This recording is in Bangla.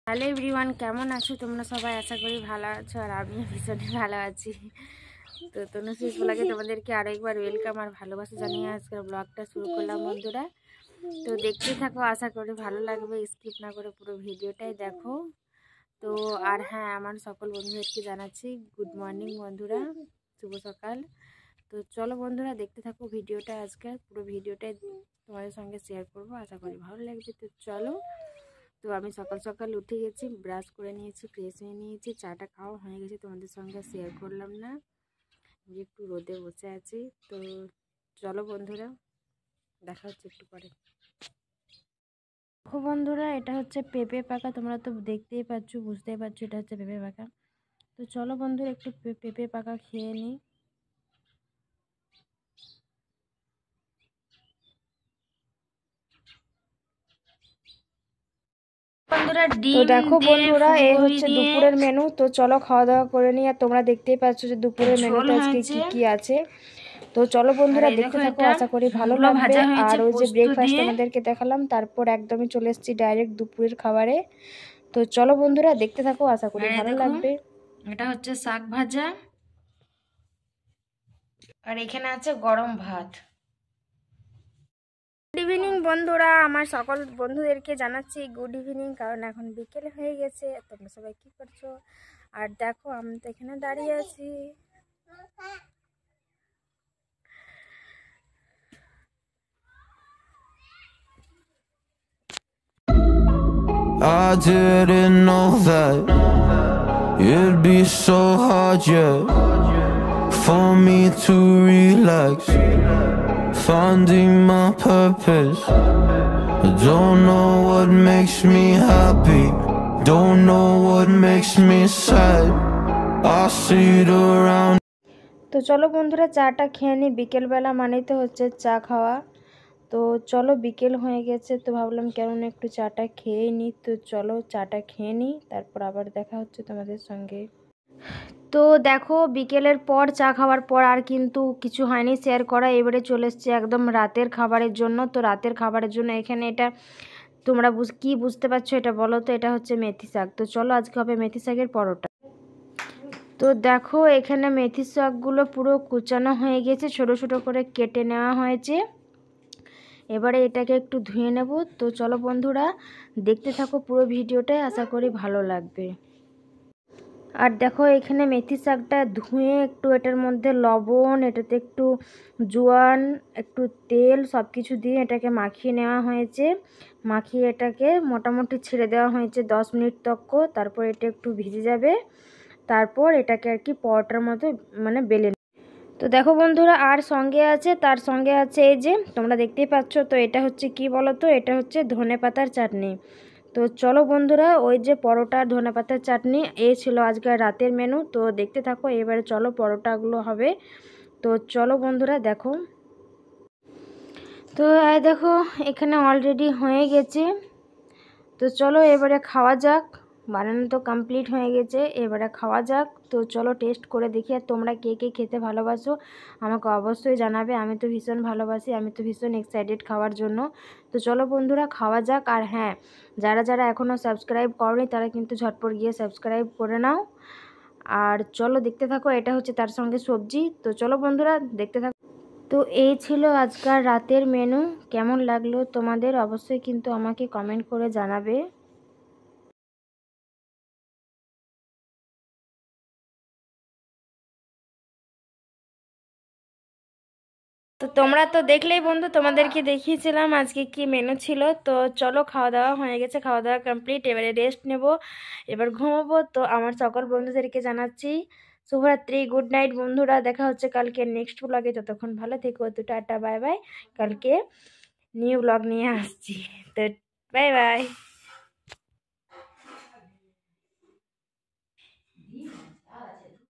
হ্যালো এভরিওয়ান, কেমন আছো তোমরা সবাই? আশা করি ভালো আছো আর আমিও ভীষণই ভালো আছি। তো তনুশ্রী ব্লগে তোমাদেরকে আরও একবার ওয়েলকাম আর ভালোবাসা জানিয়ে আজকের ব্লগটা শুরু করলাম বন্ধুরা। তো দেখতে থাকো, আশা করি ভালো লাগবে, স্কিপ না করে পুরো ভিডিওটাই দেখো। তো আর হ্যাঁ, আমার সকল বন্ধুদেরকে জানাচ্ছি গুড মর্নিং বন্ধুরা, শুভ সকাল। তো চলো বন্ধুরা দেখতে থাকো ভিডিওটা, আজকে পুরো ভিডিওটাই তোমাদের সঙ্গে শেয়ার করবো, আশা করি ভালো লাগবে। তো চলো। তো আমি সকাল সকাল উঠে গেছি, ব্রাশ করে নিয়েছি, ফ্রেশ হয়ে নিয়েছি, চাটা খাওয়া হয়ে গেছে, তোমাদের সঙ্গে শেয়ার করলাম না, একটু রোদে বসে আছি। তো চলো বন্ধুরা, দেখা হচ্ছে একটু পরে। দেখো বন্ধুরা, এটা হচ্ছে পেঁপে পাকা, তোমরা তো দেখতেই পাচ্ছ, বুঝতেই পারছো এটা হচ্ছে পেঁপে পাকা। তো চলো বন্ধুরা একটু পেঁপে পাকা খেয়ে নিই। তো দেখো বন্ধুরা, এই হচ্ছে দুপুরের মেনু। তো চলো খাওয়া দাওয়া করে নিই। আর তোমরা দেখতেই পাচ্ছ যে দুপুরের মেনুতে আজকে কি কি আছে। তো চলো বন্ধুরা দেখতে থাকো, আশা করি ভালো লাগবে। আর ওই যে ব্রেকফাস্ট আমাদেরকে দেখালাম, তারপর একদমই চলে এসেছি ডাইরেক্ট দুপুরের খাবারে। তো চলো বন্ধুরা দেখতে থাকো, আশা করি ভালো লাগবে। এটা হচ্ছে শাক ভাজা আর এখানে আছে গরম ভাত। গুড ইভিনিং বন্ধুরা, আমার সকল বন্ধুদেরকে জানাচ্ছি গুড ইভিনিং, কারণ এখন বিকেল হয়ে গেছে। তোমরা সবাই কি করছো? আর দেখো আমি তো এখানে দাঁড়িয়ে আছি। I didn't know that it'd be so hard, yeah, for me to relax, finding my purpose. I don't know what makes me happy, don't know what makes me sad. I see it around. তো চলো বন্ধুরা চাটা খেয়ে নিই, বিকেলবেলা মানেই তো হচ্ছে চা খাওয়া। তো চলো বিকেল হয়ে গেছে, তো ভাবলাম কেন একটু চাটা খেয়ে নিই। তো চলো চাটা খেয়ে নিই, তারপর আবার দেখা হচ্ছে তোমাদের সঙ্গে। তো দেখো বিকেলের পর চা খাওয়ার পর আর কিন্তু কিছু হয়নি শেয়ার করা। এবারে চলে এসছে একদম রাতের খাবারের জন্য। তো রাতের খাবারের জন্য এখানে এটা তোমরা কি বুঝতে পারছো এটা বলো তো? এটা হচ্ছে মেথি শাক। তো চলো আজকে হবে মেথি শাকের পরোটা। তো দেখো এখানে মেথি শাকগুলো পুরো কুচানো হয়ে গেছে, ছোট ছোট করে কেটে নেওয়া হয়েছে। এবারে এটাকে একটু ধুয়ে নেব। তো চলো বন্ধুরা দেখতে থাকো পুরো ভিডিওটাই, আশা করি ভালো লাগবে। আর দেখো এখানে মেথি শাকটা ধুয়ে একটু এটার মধ্যে লবণ, এটাতে একটু জোয়ান, একটু তেল সব কিছু দিয়ে এটাকে মাখিয়ে নেওয়া হয়েছে। মাখিয়ে এটাকে মোটামুটি ছেড়ে দেওয়া হয়েছে 10 মিনিট তক। তারপর এটা একটু ভিজে যাবে, তারপর এটাকে আর কি পরোটার মতো মানে বেলে। তো দেখো বন্ধুরা, আর সঙ্গে আছে, তার সঙ্গে আছে এই যে তোমরা দেখতেই পাচ্ছ। তো এটা হচ্ছে কি বলো তো? এটা হচ্ছে ধনেপাতার চাটনি। তো চলো বন্ধুরা, ওই যে পরোটা ধনেপাতার চাটনি, এই ছিল আজকের রাতের মেনু। তো দেখতে থাকো, এবারে চলো পরোটাগুলো হবে। তো চলো বন্ধুরা দেখো। তো দেখো এখানে অলরেডি হয়ে গেছে। তো চলো এবারে খাওয়া যাক। বানানো তো কমপ্লিট হয়ে গেছে, এবারে খাওয়া যাক। তো চলো টেস্ট করে দেখি। আর তোমরা কে কে খেতে ভালোবাসো আমাকে অবশ্যই জানাবে। আমি তো ভীষণ ভালোবাসি, আমি তো ভীষণ এক্সাইটেড খাওয়ার জন্য। তো চলো বন্ধুরা খাওয়া যাক। আর হ্যাঁ, যারা যারা এখনও সাবস্ক্রাইব করনি তারা কিন্তু ঝটপট গিয়ে সাবস্ক্রাইব করে নাও। আর চলো দেখতে থাকো, এটা হচ্ছে তার সঙ্গে সবজি। তো চলো বন্ধুরা দেখতে থাকো। তো এই ছিল আজকাল রাতের মেনু। কেমন লাগলো তোমাদের অবশ্যই কিন্তু আমাকে কমেন্ট করে জানাবে। তো তোমরা তো দেখলেই বন্ধু, তোমাদেরকে দেখিয়েছিলাম আজকে কি মেনু ছিল। তো চলো খাওয়া দাওয়া হয়ে গেছে, খাওয়া দাওয়া কমপ্লিট, এবারে রেস্ট নেব, এবার ঘুমোবো। তো আমার সকল বন্ধুদেরকে জানাচ্ছি শুভরাত্রি, গুড নাইট বন্ধুরা। দেখা হচ্ছে কালকে নেক্সট ব্লগে। ততক্ষণ ভালো থেকো, তো টাটা বাই বাই। কালকে নিউ ব্লগ নিয়ে আসছি, তো বাই বাই।